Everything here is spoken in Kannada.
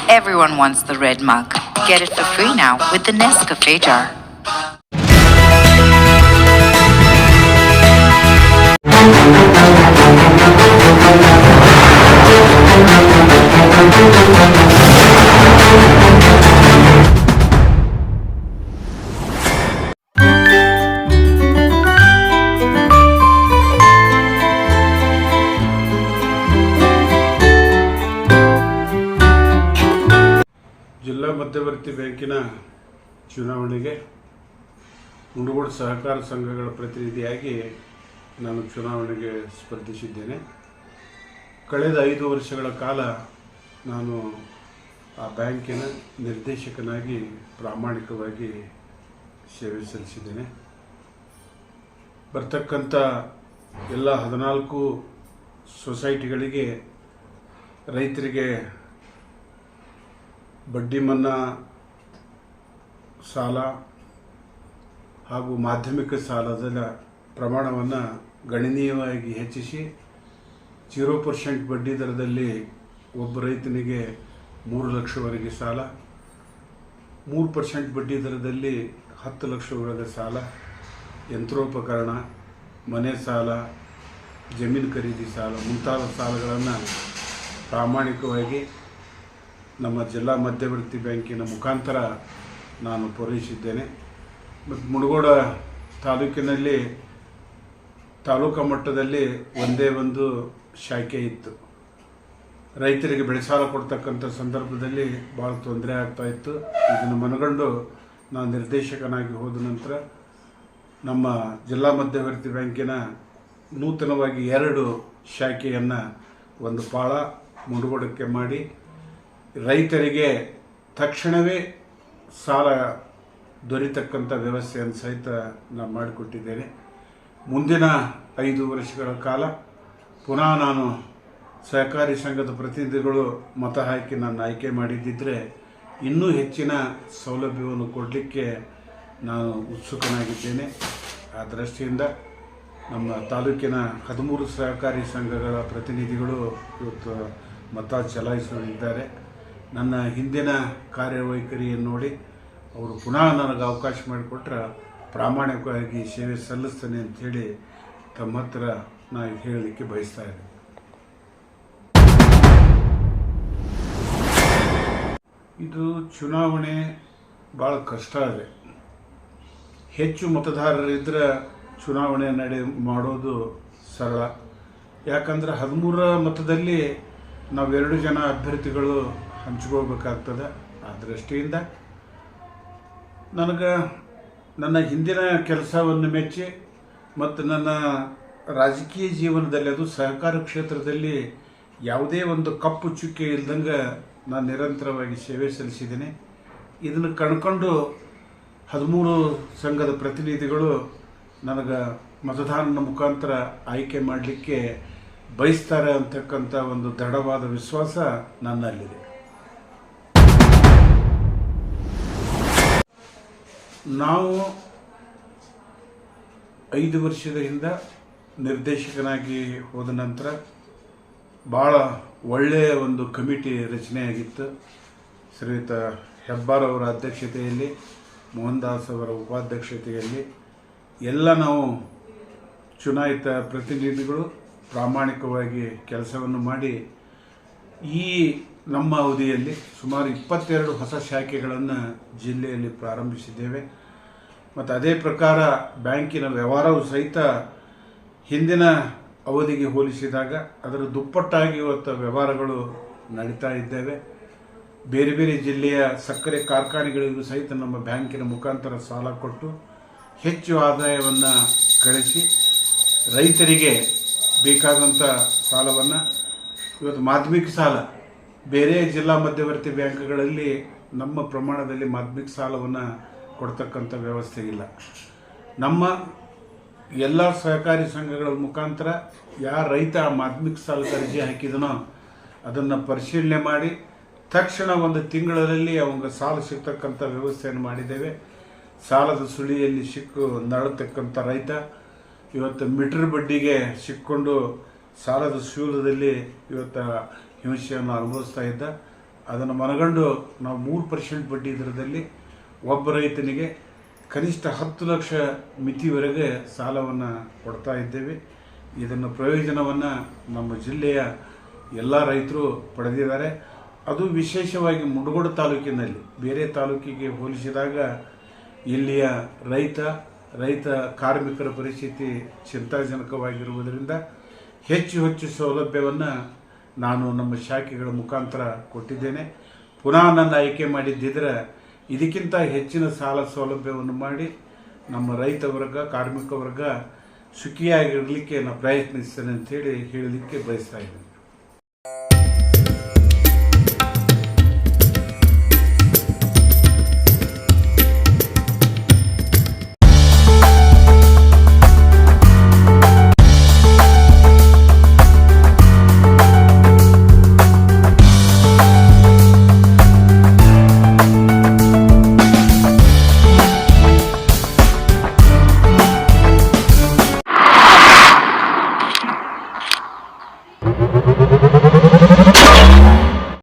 Everyone wants the red mug. Get it for free now with the Nescafe jar. ಜಿಲ್ಲಾ ಮಧ್ಯವರ್ತಿ ಬ್ಯಾಂಕಿನ ಚುನಾವಣೆಗೆ ಮುಂಡಗೋಡು ಸಹಕಾರ ಸಂಘಗಳ ಪ್ರತಿನಿಧಿಯಾಗಿ ನಾನು ಚುನಾವಣೆಗೆ ಸ್ಪರ್ಧಿಸಿದ್ದೇನೆ. ಕಳೆದ 5 ವರ್ಷಗಳ ಕಾಲ ನಾನು ಆ ಬ್ಯಾಂಕಿನ ನಿರ್ದೇಶಕನಾಗಿ ಪ್ರಾಮಾಣಿಕವಾಗಿ ಸೇವೆ ಸಲ್ಲಿಸಿದ್ದೇನೆ. ಬರ್ತಕ್ಕಂಥ ಎಲ್ಲ 14 ಸೊಸೈಟಿಗಳಿಗೆ ರೈತರಿಗೆ ಬಡ್ಡಿ ಮನ್ನಾ ಸಾಲ ಹಾಗೂ ಮಾಧ್ಯಮಿಕ ಸಾಲದ ಪ್ರಮಾಣವನ್ನು ಗಣನೀಯವಾಗಿ ಹೆಚ್ಚಿಸಿ 0% ಬಡ್ಡಿ ದರದಲ್ಲಿ ಒಬ್ಬ ರೈತನಿಗೆ 3 ಲಕ್ಷವರೆಗೆ ಸಾಲ, 3% ಬಡ್ಡಿ ದರದಲ್ಲಿ 10 ಲಕ್ಷವರೆಗೆ ಸಾಲ, ಯಂತ್ರೋಪಕರಣ, ಮನೆ ಸಾಲ, ಜಮೀನು ಖರೀದಿ ಸಾಲ ಮುಂತಾದ ಸಾಲಗಳನ್ನು ಪ್ರಾಮಾಣಿಕವಾಗಿ ನಮ್ಮ ಜಿಲ್ಲಾ ಮಧ್ಯವರ್ತಿ ಬ್ಯಾಂಕಿನ ಮುಖಾಂತರ ನಾನು ಪೂರೈಸಿದ್ದೇನೆ. ಮತ್ತು ಮುಂಡಗೋಡ ತಾಲೂಕಿನಲ್ಲಿ ತಾಲೂಕಾ ಮಟ್ಟದಲ್ಲಿ ಒಂದೇ ಒಂದು ಶಾಖೆ ಇತ್ತು. ರೈತರಿಗೆ ಬೆಳೆ ಸಾಲ ಕೊಡ್ತಕ್ಕಂಥ ಸಂದರ್ಭದಲ್ಲಿ ಭಾಳ ತೊಂದರೆ ಆಗ್ತಾಯಿತ್ತು. ಇದನ್ನು ಮನಗಂಡು ನಾನು ನಿರ್ದೇಶಕನಾಗಿ ಹೋದ ನಂತರ ನಮ್ಮ ಜಿಲ್ಲಾ ಮಧ್ಯವರ್ತಿ ಬ್ಯಾಂಕಿನ ನೂತನವಾಗಿ 2 ಶಾಖೆಯನ್ನು ಒಂದು ಪಾಳ ಮುಂಡಗೋಡಕ್ಕೆ ಮಾಡಿ ರೈತರಿಗೆ ತಕ್ಷಣವೇ ಸಾಲ ದೊರೆತಕ್ಕಂಥ ವ್ಯವಸ್ಥೆಯನ್ನು ಸಹಿತ ನಾನು ಮಾಡಿಕೊಟ್ಟಿದ್ದೇನೆ. ಮುಂದಿನ 5 ವರ್ಷಗಳ ಕಾಲ ಪುನಃ ನಾನು ಸಹಕಾರಿ ಸಂಘದ ಪ್ರತಿನಿಧಿಗಳು ಮತ ಹಾಕಿ ನಾನು ಆಯ್ಕೆ ಮಾಡಿದ್ದಿದ್ದರೆ ಇನ್ನೂ ಹೆಚ್ಚಿನ ಸೌಲಭ್ಯವನ್ನು ಕೊಡಲಿಕ್ಕೆ ನಾನು ಉತ್ಸುಕನಾಗಿದ್ದೇನೆ. ಆ ದೃಷ್ಟಿಯಿಂದ ನಮ್ಮ ತಾಲೂಕಿನ 13 ಸಹಕಾರಿ ಸಂಘಗಳ ಪ್ರತಿನಿಧಿಗಳು ಇವತ್ತು ಮತ ಚಲಾಯಿಸಲಿದ್ದಾರೆ. ನನ್ನ ಹಿಂದಿನ ಕಾರ್ಯವೈಖರಿಯನ್ನು ನೋಡಿ ಅವರು ಪುನಃ ನನಗೆ ಅವಕಾಶ ಮಾಡಿಕೊಟ್ರೆ ಪ್ರಾಮಾಣಿಕವಾಗಿ ಸೇವೆ ಸಲ್ಲಿಸ್ತೇನೆ ಅಂಥೇಳಿ ತಮ್ಮ ಹತ್ರ ನಾನು ಹೇಳಲಿಕ್ಕೆ ಬಯಸ್ತಾ ಇದ್ದೀನಿ. ಇದು ಚುನಾವಣೆ ಭಾಳ ಕಷ್ಟ ಇದೆ. ಹೆಚ್ಚು ಮತದಾರರಿದ್ದರೆ ಚುನಾವಣೆ ಮಾಡೋದು ಸರಳ. ಯಾಕಂದರೆ 13 ಮತದಲ್ಲಿ ನಾವು 2 ಜನ ಅಭ್ಯರ್ಥಿಗಳು ಹಂಚ್ಕೋಬೇಕಾಗ್ತದೆ. ಆ ದೃಷ್ಟಿಯಿಂದ ನನಗೆ ನನ್ನ ಹಿಂದಿನ ಕೆಲಸವನ್ನು ಮೆಚ್ಚಿ ಮತ್ತು ನನ್ನ ರಾಜಕೀಯ ಜೀವನದಲ್ಲಿ ಅದು ಸಹಕಾರ ಕ್ಷೇತ್ರದಲ್ಲಿ ಯಾವುದೇ ಒಂದು ಕಪ್ಪು ಚುಕ್ಕೆ ಇಲ್ದಂಗೆ ನಾನು ನಿರಂತರವಾಗಿ ಸೇವೆ ಸಲ್ಲಿಸಿದ್ದೇನೆ. ಇದನ್ನು ಕಣ್ಕೊಂಡು 13 ಸಂಘದ ಪ್ರತಿನಿಧಿಗಳು ನನಗೆ ಮತದಾನದ ಮುಖಾಂತರ ಆಯ್ಕೆ ಮಾಡಲಿಕ್ಕೆ ಬಯಸ್ತಾರೆ ಅಂತಕ್ಕಂಥ ಒಂದು ದೃಢವಾದ ವಿಶ್ವಾಸ ನನ್ನಲ್ಲಿದೆ. ನಾವು 5 ವರ್ಷದ ಹಿಂದೆ ನಿರ್ದೇಶಕನಾಗಿ ಹೋದ ನಂತರ ಭಾಳ ಒಳ್ಳೆಯ ಒಂದು ಕಮಿಟಿ ರಚನೆಯಾಗಿತ್ತು. ಶ್ರೀಯುತ ಹೆಬ್ಬಾರ್ ಅವರ ಅಧ್ಯಕ್ಷತೆಯಲ್ಲಿ, ಮೋಹನ್ ದಾಸ್ ಅವರ ಉಪಾಧ್ಯಕ್ಷತೆಯಲ್ಲಿ ಎಲ್ಲ ನಾವು ಚುನಾಯಿತ ಪ್ರತಿನಿಧಿಗಳು ಪ್ರಾಮಾಣಿಕವಾಗಿ ಕೆಲಸವನ್ನು ಮಾಡಿ ಈ ನಮ್ಮ ಅವಧಿಯಲ್ಲಿ ಸುಮಾರು 22 ಹೊಸ ಶಾಖೆಗಳನ್ನು ಜಿಲ್ಲೆಯಲ್ಲಿ ಪ್ರಾರಂಭಿಸಿದ್ದೇವೆ. ಮತ್ತು ಅದೇ ಪ್ರಕಾರ ಬ್ಯಾಂಕಿನ ವ್ಯವಹಾರವು ಸಹಿತ ಹಿಂದಿನ ಅವಧಿಗೆ ಹೋಲಿಸಿದಾಗ ಅದರ ದುಪ್ಪಟ್ಟಾಗಿ ಇವತ್ತು ವ್ಯವಹಾರಗಳು ನಡೀತಾ ಇದ್ದೇವೆ. ಬೇರೆ ಬೇರೆ ಜಿಲ್ಲೆಯ ಸಕ್ಕರೆ ಕಾರ್ಖಾನೆಗಳಿಗೂ ಸಹಿತ ನಮ್ಮ ಬ್ಯಾಂಕಿನ ಮುಖಾಂತರ ಸಾಲ ಕೊಟ್ಟು ಹೆಚ್ಚು ಆದಾಯವನ್ನು ಗಳಿಸಿ ರೈತರಿಗೆ ಬೇಕಾದಂಥ ಸಾಲವನ್ನು ಇವತ್ತು ಮಾಧ್ಯಮಿಕ ಸಾಲ ಬೇರೆ ಜಿಲ್ಲಾ ಮಧ್ಯವರ್ತಿ ಬ್ಯಾಂಕ್ಗಳಲ್ಲಿ ನಮ್ಮ ಪ್ರಮಾಣದಲ್ಲಿ ಮಾಧ್ಯಮಿಕ ಸಾಲವನ್ನು ಕೊಡ್ತಕ್ಕಂಥ ವ್ಯವಸ್ಥೆ ಇಲ್ಲ. ನಮ್ಮ ಎಲ್ಲ ಸಹಕಾರಿ ಸಂಘಗಳ ಮುಖಾಂತರ ಯಾರು ರೈತ ಮಾಧ್ಯಮಿಕ ಸಾಲದ ಅರ್ಜಿ ಹಾಕಿದನೋ ಅದನ್ನು ಪರಿಶೀಲನೆ ಮಾಡಿ ತಕ್ಷಣ 1 ತಿಂಗಳಲ್ಲಿ ಅವಂಗೆ ಸಾಲ ಸಿಗ್ತಕ್ಕಂಥ ವ್ಯವಸ್ಥೆಯನ್ನು ಮಾಡಿದ್ದೇವೆ. ಸಾಲದ ಸುಳಿಯಲ್ಲಿ ಸಿಕ್ಕು ನರಳತಕ್ಕಂಥ ರೈತ ಇವತ್ತು ಮೀಟರ್ ಬಡ್ಡಿಗೆ ಸಿಕ್ಕೊಂಡು ಸಾಲದ ಶೂಲದಲ್ಲಿ ಇವತ್ತು ಹಿಂಸೆಯನ್ನು ಅನುಭವಿಸ್ತಾ ಇದ್ದ. ಅದನ್ನು ಮನಗಂಡು ನಾವು 3% ಬಡ್ಡಿ ದರದಲ್ಲಿ ಒಬ್ಬ ರೈತನಿಗೆ ಕನಿಷ್ಠ 10 ಲಕ್ಷ ಮಿತಿವರೆಗೆ ಸಾಲವನ್ನು ಕೊಡ್ತಾ ಇದ್ದೇವೆ. ಇದನ್ನು ಪ್ರಯೋಜನವನ್ನು ನಮ್ಮ ಜಿಲ್ಲೆಯ ಎಲ್ಲ ರೈತರು ಪಡೆದಿದ್ದಾರೆ. ಅದು ವಿಶೇಷವಾಗಿ ಮುಂಡಗೋಡ ತಾಲೂಕಿನಲ್ಲಿ ಬೇರೆ ತಾಲೂಕಿಗೆ ಹೋಲಿಸಿದಾಗ ಇಲ್ಲಿಯ ರೈತ ಕಾರ್ಮಿಕರ ಪರಿಸ್ಥಿತಿ ಚಿಂತಾಜನಕವಾಗಿರುವುದರಿಂದ ಹೆಚ್ಚು ಸೌಲಭ್ಯವನ್ನು ನಾನು ನಮ್ಮ ಶಾಖೆಗಳ ಮುಖಾಂತರ ಕೊಟ್ಟಿದ್ದೇನೆ. ಪುನಃ ನನ್ನ ಆಯ್ಕೆ ಮಾಡಿದ್ದಿದ್ರೆ ಇದಕ್ಕಿಂತ ಹೆಚ್ಚಿನ ಸಾಲ ಸೌಲಭ್ಯವನ್ನು ಮಾಡಿ ನಮ್ಮ ರೈತ ವರ್ಗ ಕಾರ್ಮಿಕ ವರ್ಗ ಸುಖಿಯಾಗಿರಲಿಕ್ಕೆ ನಾನು ಪ್ರಯತ್ನಿಸ್ತೇನೆ ಅಂತೇಳಿ ಹೇಳಲಿಕ್ಕೆ ಬಯಸ್ತಾ ಇದ್ದೇನೆ.